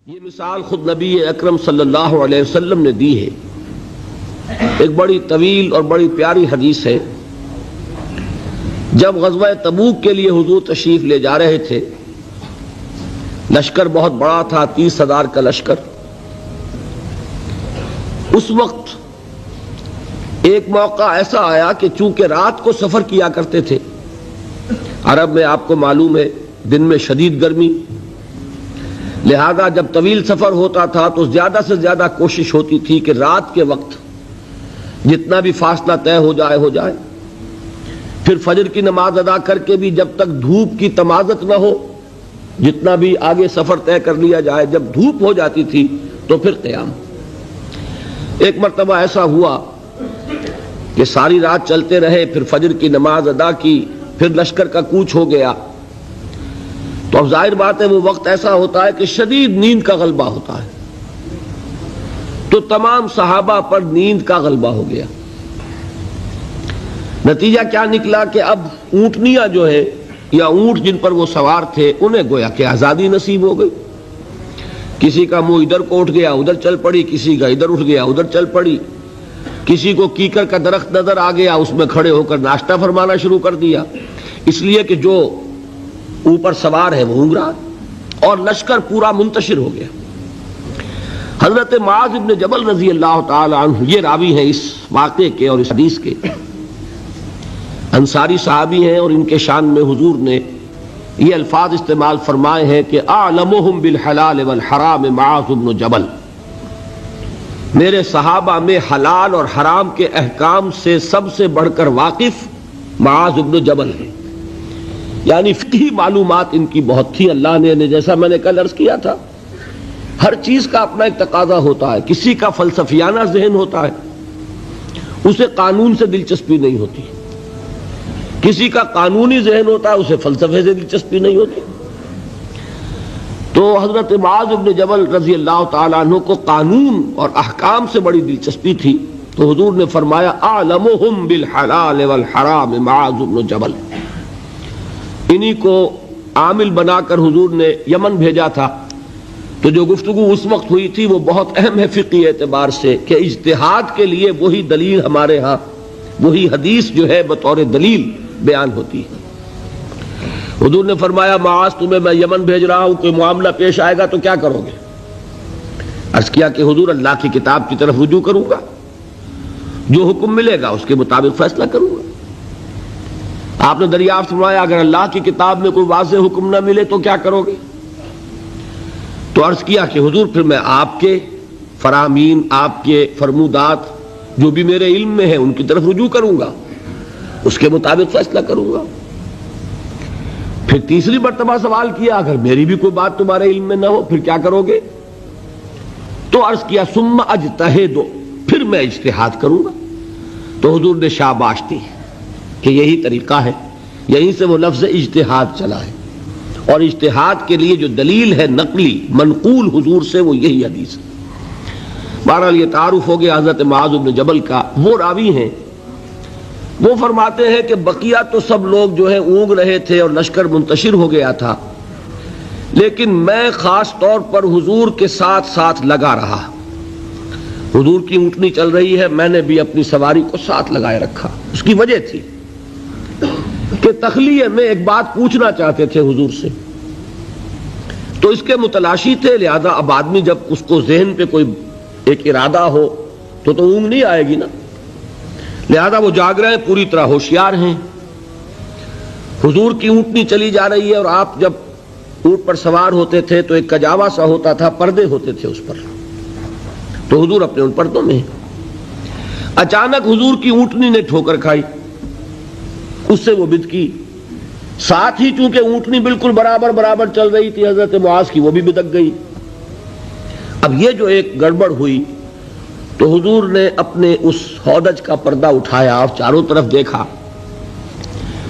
یہ مثال خود نبی اکرم صلی اللہ علیہ وسلم نے دی ہے۔ ایک بڑی طویل اور بڑی پیاری حدیث ہے۔ جب غزوہ تبوک کے لیے حضور تشریف لے جا رہے تھے، لشکر بہت بڑا تھا، 30,000 کا لشکر۔ اس وقت ایک موقع ایسا آیا کہ چونکہ رات کو سفر کیا کرتے تھے، عرب میں آپ کو معلوم ہے دن میں شدید گرمی، لہذا جب طویل سفر ہوتا تھا تو زیادہ سے زیادہ کوشش ہوتی تھی کہ رات کے وقت جتنا بھی فاصلہ طے ہو جائے، پھر فجر کی نماز ادا کر کے بھی جب تک دھوپ کی تمازت نہ ہو، جتنا بھی آگے سفر طے کر لیا جائے، جب دھوپ ہو جاتی تھی تو پھر قیام۔ ایک مرتبہ ایسا ہوا کہ ساری رات چلتے رہے، پھر فجر کی نماز ادا کی، پھر لشکر کا کوچ ہو گیا، تو اب ظاہر بات ہے وہ وقت ایسا ہوتا ہے کہ شدید نیند کا غلبہ ہوتا ہے، تو تمام صحابہ پر نیند کا غلبہ ہو گیا۔ نتیجہ کیا نکلا کہ اب اونٹنیاں جو ہے یا اونٹ جن پر وہ سوار تھے، انہیں گویا کہ آزادی نصیب ہو گئی۔ کسی کا منہ ادھر کو اٹھ گیا ادھر چل پڑی، کسی کا ادھر اٹھ گیا ادھر چل پڑی، کسی کو کیکر کا درخت نظر آ گیا، اس میں کھڑے ہو کر ناشتہ فرمانا شروع کر دیا، اس لیے کہ جو اوپر سوار ہے وہ اونگ رہا، اور لشکر پورا منتشر ہو گیا۔ حضرت معاذ بن جبل رضی اللہ تعالی عنہ یہ راوی ہیں اس واقعے کے اور اس حدیث کے، انصاری صحابی ہیں، اور ان کے شان میں حضور نے یہ الفاظ استعمال فرمائے ہیں کہ اعلمہم بالحلال والحرام معاذ بن جبل، میرے صحابہ میں حلال اور حرام کے احکام سے سب سے بڑھ کر واقف معاذ بن جبل ہیں، یعنی فقہی معلومات ان کی بہت تھی۔ اللہ نے جیسا میں نے کل عرض کیا تھا، ہر چیز کا اپنا ایک تقاضا ہوتا ہے۔ کسی کا فلسفیانہ ذہن ہوتا ہے، اسے قانون سے دلچسپی نہیں ہوتی، کسی کا قانونی ذہن ہوتا ہے، اسے فلسفے سے دلچسپی نہیں ہوتی۔ تو حضرت معاذ بن جبل رضی اللہ تعالیٰ عنہ کو قانون اور احکام سے بڑی دلچسپی تھی، تو حضور نے فرمایا اعلمہم بالحلال والحرام معاذ بن جبل۔ انہی کو عامل بنا کر حضور نے یمن بھیجا تھا۔ تو جو گفتگو اس وقت ہوئی تھی وہ بہت اہم ہے فقہی اعتبار سے، کہ اجتہاد کے لیے وہی دلیل ہمارے ہاں، وہی حدیث جو ہے بطور دلیل بیان ہوتی ہے۔ حضور نے فرمایا معاذ تمہیں میں یمن بھیج رہا ہوں، کوئی معاملہ پیش آئے گا تو کیا کرو گے؟ عرض کیا کہ حضور اللہ کی کتاب کی طرف رجوع کروں گا، جو حکم ملے گا اس کے مطابق فیصلہ کروں گا۔ آپ نے دریافت فرمایا اگر اللہ کی کتاب میں کوئی واضح حکم نہ ملے تو کیا کرو گے؟ تو عرض کیا کہ حضور پھر میں آپ کے فرامین، آپ کے فرمودات جو بھی میرے علم میں ہیں ان کی طرف رجوع کروں گا، اس کے مطابق فیصلہ کروں گا۔ پھر تیسری مرتبہ سوال کیا اگر میری بھی کوئی بات تمہارے علم میں نہ ہو پھر کیا کرو گے؟ تو عرض کیا ثم اجتہد، پھر میں اجتہاد کروں گا۔ تو حضور نے شاباش دی کہ یہی طریقہ ہے، یہیں سے وہ لفظ اجتہاد چلا ہے، اور اجتہاد کے لیے جو دلیل ہے نقلی منقول حضور سے وہ یہی حدیث ہے۔ بہرحال یہ تعارف ہو گیا حضرت معاذ بن جبل کا۔ وہ راوی ہیں، وہ فرماتے ہیں کہ بقیہ تو سب لوگ جو ہے اونگ رہے تھے اور لشکر منتشر ہو گیا تھا، لیکن میں خاص طور پر حضور کے ساتھ ساتھ لگا رہا۔ حضور کی اونٹنی چل رہی ہے، میں نے بھی اپنی سواری کو ساتھ لگائے رکھا۔ اس کی وجہ تھی کہ تخلیہ میں ایک بات پوچھنا چاہتے تھے حضور سے، تو اس کے متلاشی تھے، لہذا اب آدمی جب اس کو ذہن پہ کوئی ایک ارادہ ہو تو اونگ نہیں آئے گی نا، لہذا وہ جاگ رہے ہیں، پوری طرح ہوشیار ہیں۔ حضور کی اونٹنی چلی جا رہی ہے، اور آپ جب اونٹ پر سوار ہوتے تھے تو ایک کجاوا سا ہوتا تھا، پردے ہوتے تھے اس پر، تو حضور اپنے ان پردوں میں ہیں۔ اچانک حضور کی اونٹنی نے ٹھوکر کھائی، اس سے وہ بدکی، ساتھ ہی چونکہ اونٹنی بالکل برابر چل رہی تھی حضرت معاذ کی، وہ بھی بدک گئی۔ اب یہ جو ایک گڑبڑ ہوئی تو حضور نے اپنے اس ہودج کا پردہ اٹھایا اور چاروں طرف دیکھا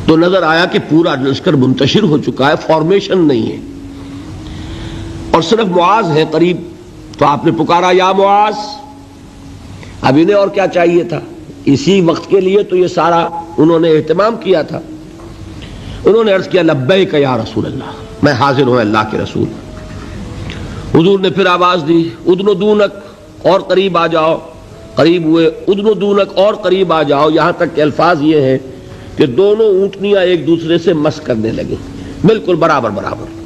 تو نظر آیا کہ پورا لشکر منتشر ہو چکا ہے، فارمیشن نہیں ہے، اور صرف معاذ ہے قریب۔ تو آپ نے پکارا یا معاذ۔ اب انہیں اور کیا چاہیے تھا؟ اسی وقت کے لیے تو یہ سارا انہوں نے اہتمام کیا تھا۔ انہوں نے عرض کیا لبیک یا رسول اللہ، میں حاضر ہوں اللہ کے رسول۔ حضور نے پھر آواز دی ادنو دونک اور قریب آ جاؤ، قریب ہوئے، ادنو دونک اور قریب آ جاؤ، یہاں تک کہ الفاظ یہ ہیں کہ دونوں اونٹنیاں ایک دوسرے سے مس کرنے لگے، بالکل برابر برابر۔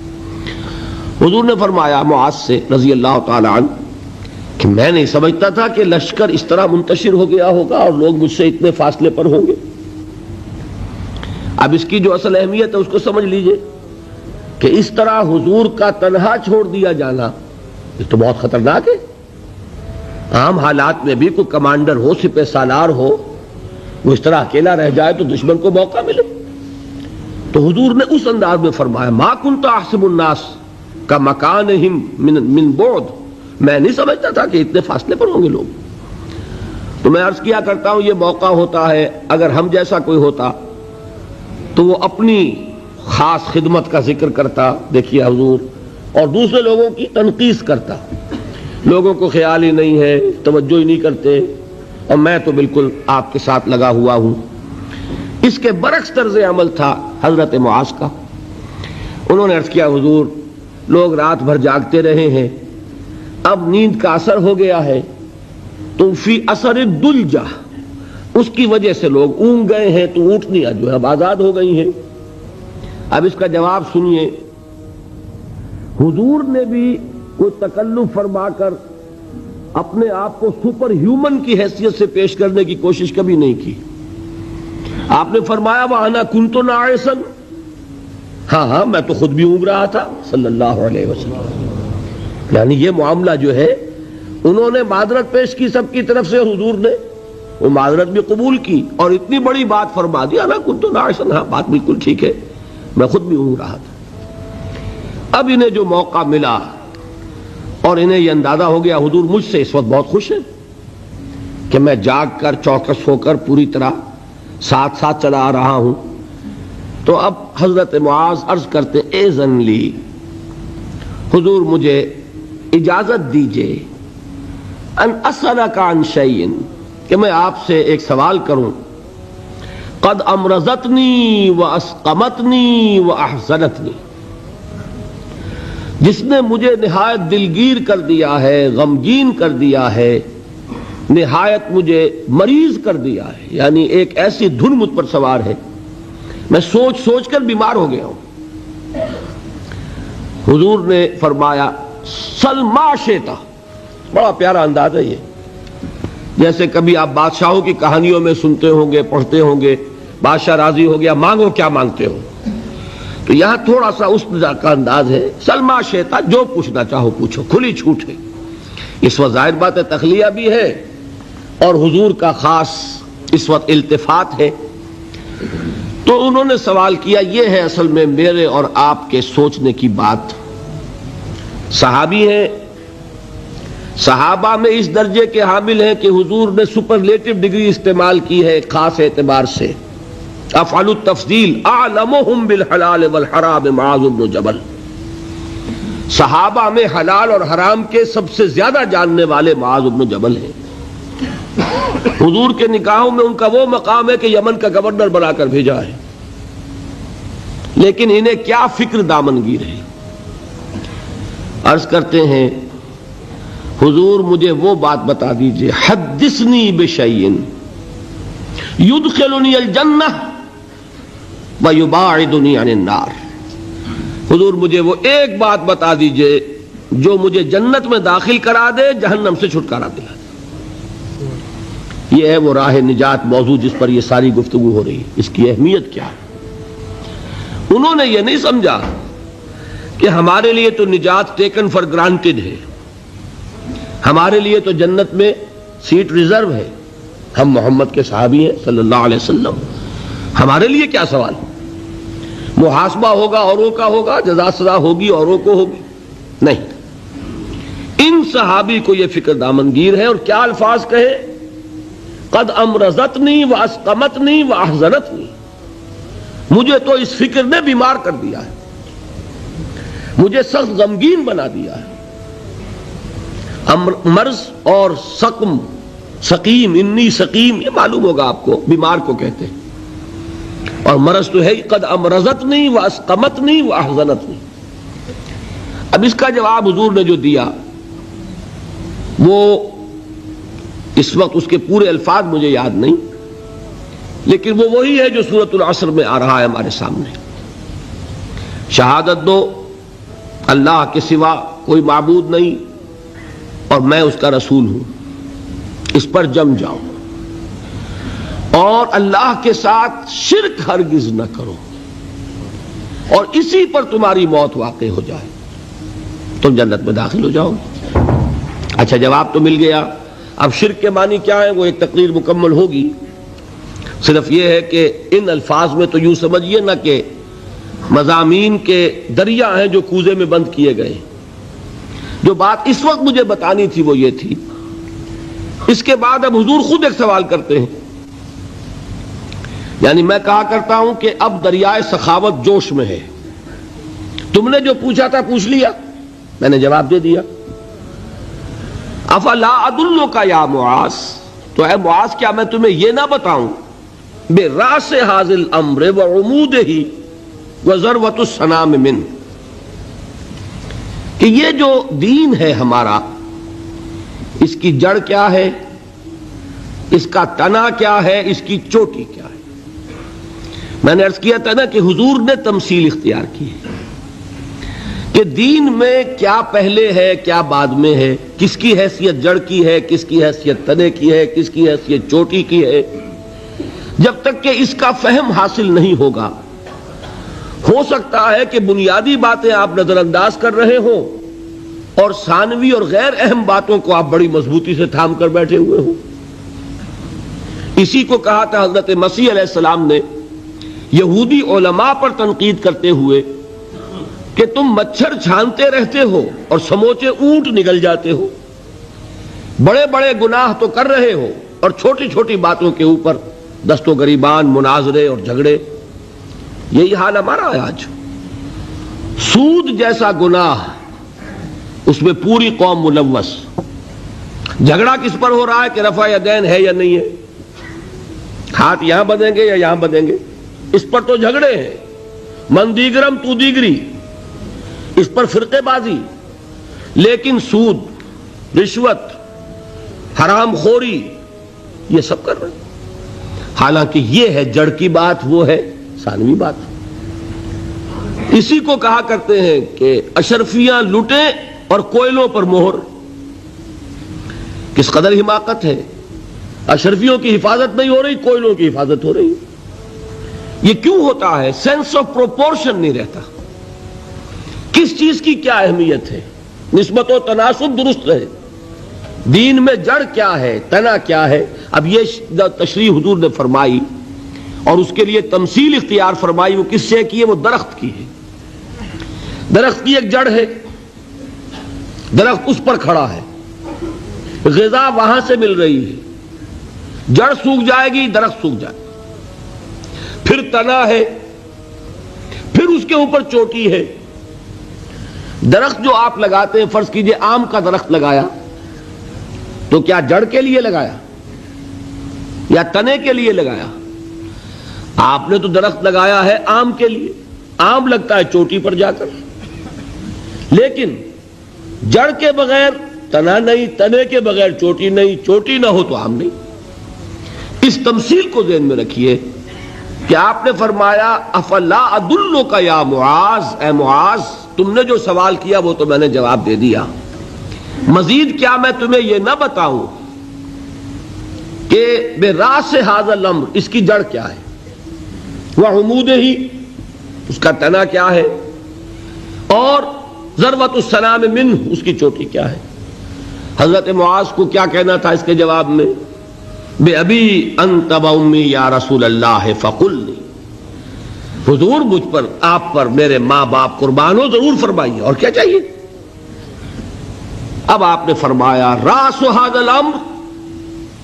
حضور نے فرمایا معاذ سے رضی اللہ تعالی عنہ کہ میں نہیں سمجھتا تھا کہ لشکر اس طرح منتشر ہو گیا ہوگا اور لوگ مجھ سے اتنے فاصلے پر ہوں گے۔ اب اس کی جو اصل اہمیت ہے اس کو سمجھ لیجئے کہ اس طرح حضور کا تنہا چھوڑ دیا جانا یہ تو بہت خطرناک ہے۔ عام حالات میں بھی کوئی کمانڈر ہو، سپہ سالار ہو، وہ اس طرح اکیلا رہ جائے تو دشمن کو موقع ملے۔ تو حضور نے اس انداز میں فرمایا ما کنت احسب الناس کا مکانہم من بعد، میں نہیں سمجھتا تھا کہ اتنے فاصلے پر ہوں گے لوگ۔ تو میں عرض کیا کرتا ہوں یہ موقع ہوتا ہے اگر ہم جیسا کوئی ہوتا تو وہ اپنی خاص خدمت کا ذکر کرتا، دیکھیے حضور، اور دوسرے لوگوں کی تنقیص کرتا، لوگوں کو خیال ہی نہیں ہے، توجہ ہی نہیں کرتے، اور میں تو بالکل آپ کے ساتھ لگا ہوا ہوں۔ اس کے برعکس طرز عمل تھا حضرت معاذ کا۔ انہوں نے عرض کیا حضور لوگ رات بھر جاگتے رہے ہیں، اب نیند کا اثر ہو گیا ہے، تو فی اثر الدلجہ، اس کی وجہ سے لوگ اونگ گئے ہیں، تو اونٹنیاں جو ہے اب آزاد ہو گئی ہیں۔ اب اس کا جواب سنیے، حضور نے بھی کوئی تکلف فرما کر اپنے آپ کو سپر ہیومن کی حیثیت سے پیش کرنے کی کوشش کبھی نہیں کی۔ آپ نے فرمایا وَأَنَا كُنْتُ نَاعِسًا، ہاں میں تو خود بھی اونگ رہا تھا صلی اللہ علیہ وسلم۔ یعنی یہ معاملہ جو ہے انہوں نے معذرت پیش کی سب کی طرف سے، حضور نے وہ معذرت بھی قبول کی اور اتنی بڑی بات فرما دی انا كنت ناعسا، ہاں بات بالکل ٹھیک ہے، میں خود بھی اونگ رہا تھا۔ اب انہیں جو موقع ملا اور انہیں یہ اندازہ ہو گیا حضور مجھ سے اس وقت بہت خوش ہیں کہ میں جاگ کر چوکس ہو کر پوری طرح ساتھ ساتھ چلا آ رہا ہوں، تو اب حضرت معاذ عرض کرتے اذن لی، حضور مجھے اجازت دیجئے ان اسألک عن شیء، کہ میں آپ سے ایک سوال کروں، قد امرضتنی واسقمتنی واحزنتنی، جس نے مجھے نہایت دلگیر کر دیا ہے، غمگین کر دیا ہے، نہایت مجھے مریض کر دیا ہے، یعنی ایک ایسی دھن مجھ پر سوار ہے، میں سوچ سوچ کر بیمار ہو گیا ہوں۔ حضور نے فرمایا سل ما شئت، بڑا پیارا انداز ہے یہ، جیسے کبھی آپ بادشاہوں کی کہانیوں میں سنتے ہوں گے، پڑھتے ہوں گے، بادشاہ راضی ہو گیا مانگو کیا مانگتے ہو، تو یہاں تھوڑا سا اس کا انداز ہے، سل ما شئت، جو پوچھنا چاہو پوچھو، کھلی چھوٹ ہے۔ اس وقت ظاہر بات ہے تخلیہ بھی ہے اور حضور کا خاص اس وقت التفات ہے۔ تو انہوں نے سوال کیا، یہ ہے اصل میں میرے اور آپ کے سوچنے کی بات۔ صحابی ہیں، صحابہ میں اس درجے کے حامل ہیں کہ حضور نے سپرلیٹو ڈگری استعمال کی ہے خاص اعتبار سے، افعل التفضیل اعلمہم بالحلال والحرام معاذ بن جبل، صحابہ میں حلال اور حرام کے سب سے زیادہ جاننے والے معاذ بن جبل ہیں۔ حضور کے نکاحوں میں ان کا وہ مقام ہے کہ یمن کا گورنر بنا کر بھیجا ہے، لیکن انہیں کیا فکر دامنگیر ہے۔ عرض کرتے ہیں حضور مجھے وہ بات بتا دیجئے، حدثنی بشیء یدخلنی الجنہ ویباعدنی عن النار، حضور مجھے وہ ایک بات بتا دیجئے جو مجھے جنت میں داخل کرا دے، جہنم سے چھٹکارا دلا دے۔ یہ ہے وہ راہ نجات موضوع جس پر یہ ساری گفتگو ہو رہی ہے، اس کی اہمیت کیا ہے۔ انہوں نے یہ نہیں سمجھا کہ ہمارے لیے تو نجات ٹیکن فار گرانٹڈ ہے، ہمارے لیے تو جنت میں سیٹ ریزرو ہے، ہم محمد کے صحابی ہیں صلی اللہ علیہ وسلم، ہمارے لیے کیا سوال، محاسبہ ہوگا اوروں کا ہوگا، جزا سزا ہوگی اوروں کو ہوگی، نہیں۔ ان صحابی کو یہ فکر دامنگیر ہے، اور کیا الفاظ کہے، قد امرضتنی واسقمتنی واحزنتنی، مجھے تو اس فکر نے بیمار کر دیا ہے، مجھے سخت غمگین بنا دیا ہے۔ مرض اور سقم، سقیم، انی سقیم، یہ معلوم ہوگا آپ کو، بیمار کو کہتے ہیں، اور مرض تو ہے قد امرضتنی واسقمتنی واحزنتنی۔ اب اس کا جواب حضور نے جو دیا وہ اس وقت اس کے پورے الفاظ مجھے یاد نہیں، لیکن وہ وہی ہے جو سورۃ العصر میں آ رہا ہے ہمارے سامنے. شہادت دو اللہ کے سوا کوئی معبود نہیں اور میں اس کا رسول ہوں، اس پر جم جاؤ، اور اللہ کے ساتھ شرک ہرگز نہ کرو، اور اسی پر تمہاری موت واقع ہو جائے تم جنت میں داخل ہو جاؤ گے. اچھا، جواب تو مل گیا. اب شرک کے معنی کیا ہے وہ ایک تقریر مکمل ہوگی. صرف یہ ہے کہ ان الفاظ میں تو یوں سمجھیے نہ کہ مضامین کے دریا ہیں جو کوزے میں بند کیے گئے. جو بات اس وقت مجھے بتانی تھی وہ یہ تھی. اس کے بعد اب حضور خود ایک سوال کرتے ہیں. یعنی میں کہا کرتا ہوں کہ اب دریائے سخاوت جوش میں ہے. تم نے جو پوچھا تھا پوچھ لیا، میں نے جواب دے دیا. افلا ادلک یا معاذ، تو اے معاذ کیا میں تمہیں یہ نہ بتاؤں براس ھذا الامر وعمودہ وذروۃ السنام منہ، کہ یہ جو دین ہے ہمارا اس کی جڑ کیا ہے، اس کا تنا کیا ہے، اس کی چوٹی کیا ہے. میں نے عرض کیا تھا نا کہ حضور نے تمثیل اختیار کی ہے کہ دین میں کیا پہلے ہے کیا بعد میں ہے، کس کی حیثیت جڑ کی ہے، کس کی حیثیت تنے کی ہے، کس کی حیثیت چوٹی کی ہے. جب تک کہ اس کا فہم حاصل نہیں ہوگا، ہو سکتا ہے کہ بنیادی باتیں آپ نظر انداز کر رہے ہوں اور ثانوی اور غیر اہم باتوں کو آپ بڑی مضبوطی سے تھام کر بیٹھے ہوئے ہوں. اسی کو کہا تھا حضرت مسیح علیہ السلام نے یہودی علماء پر تنقید کرتے ہوئے کہ تم مچھر چھانتے رہتے ہو اور سموچے اونٹ نگل جاتے ہو. بڑے بڑے گناہ تو کر رہے ہو اور چھوٹی چھوٹی باتوں کے اوپر دست و گریبان، مناظرے اور جھگڑے. یہی حال ہمارا ہے آج. سود جیسا گناہ، اس میں پوری قوم ملوث. جھگڑا کس پر ہو رہا ہے کہ رفع یدین ہے یا نہیں ہے، ہاتھ یہاں بدیں گے یا یہاں بدیں گے، اس پر تو جھگڑے ہیں. من دیگرم تو دیگری، اس پر فرقے بازی. لیکن سود، رشوت، حرام خوری، یہ سب کر رہے ہیں. حالانکہ یہ ہے جڑ کی بات، وہ ہے ثانوی بات. اسی کو کہا کرتے ہیں کہ اشرفیاں لٹیں اور کوئلوں پر مہر. کس قدر حماقت ہے. اشرفیوں کی حفاظت نہیں ہو رہی، کوئلوں کی حفاظت ہو رہی. یہ کیوں ہوتا ہے؟ سینس آف پروپورشن نہیں رہتا. کس چیز کی کیا اہمیت ہے، نسبت و تناسب درست رہے. دین میں جڑ کیا ہے، تنا کیا ہے. اب یہ تشریح حضور نے فرمائی اور اس کے لیے تمثیل اختیار فرمائی، وہ کس سے کی ہے؟ وہ درخت کی ہے. درخت کی ایک جڑ ہے، درخت اس پر کھڑا ہے، غذا وہاں سے مل رہی ہے. جڑ سوکھ جائے گی، درخت سوکھ جائے گا. پھر تنا ہے، پھر اس کے اوپر چوٹی ہے. درخت جو آپ لگاتے ہیں، فرض کیجئے آم کا درخت لگایا تو کیا جڑ کے لیے لگایا یا تنے کے لیے لگایا؟ آپ نے تو درخت لگایا ہے آم کے لیے. آم لگتا ہے چوٹی پر جا کر، لیکن جڑ کے بغیر تنا نہیں، تنے کے بغیر چوٹی نہیں، چوٹی نہ ہو تو آم نہیں. اس تمثیل کو ذہن میں رکھیے کہ آپ نے فرمایا افلا ادلک یا معاذ، اے معاذ تم نے جو سوال کیا وہ تو میں نے جواب دے دیا. مزید کیا میں تمہیں یہ نہ بتاؤں کہ براس ھذا الامر، اس کی جڑ کیا ہے، وعمودہ، اس کا تنا کیا ہے، اور ذروۃ السنام منہ، اس کی چوٹی کیا ہے. حضرت معاذ کو کیا کہنا تھا اس کے جواب میں؟ بِأَبِي أَنْتَ وَأُمِّي یا رسول اللہ فَقُلْنِي، حضور مجھ پر، آپ پر میرے ماں باپ قربان ہو، ضرور فرمائیے، اور کیا چاہیے. اب آپ نے فرمایا راس ھذا الامر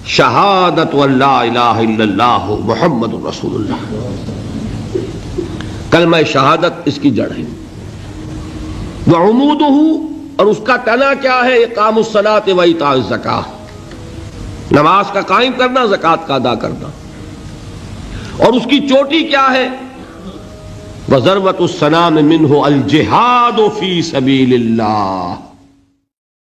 شہادت ان لا الہ الا اللہ محمد رسول اللہ. کلمہ شہادت اس کی جڑ ہے. وعمودہ، اور اس کا تنا کیا ہے؟ اقام الصلاۃ و ایتاء الزکاۃ، نماز کا قائم کرنا، زکوٰۃ کا ادا کرنا. اور اس کی چوٹی کیا ہے؟ وَذَرْوَةُ السَّنَامِ مِنْهُ الْجِهَادُ فِي سَبِيلِ اللَّهِ.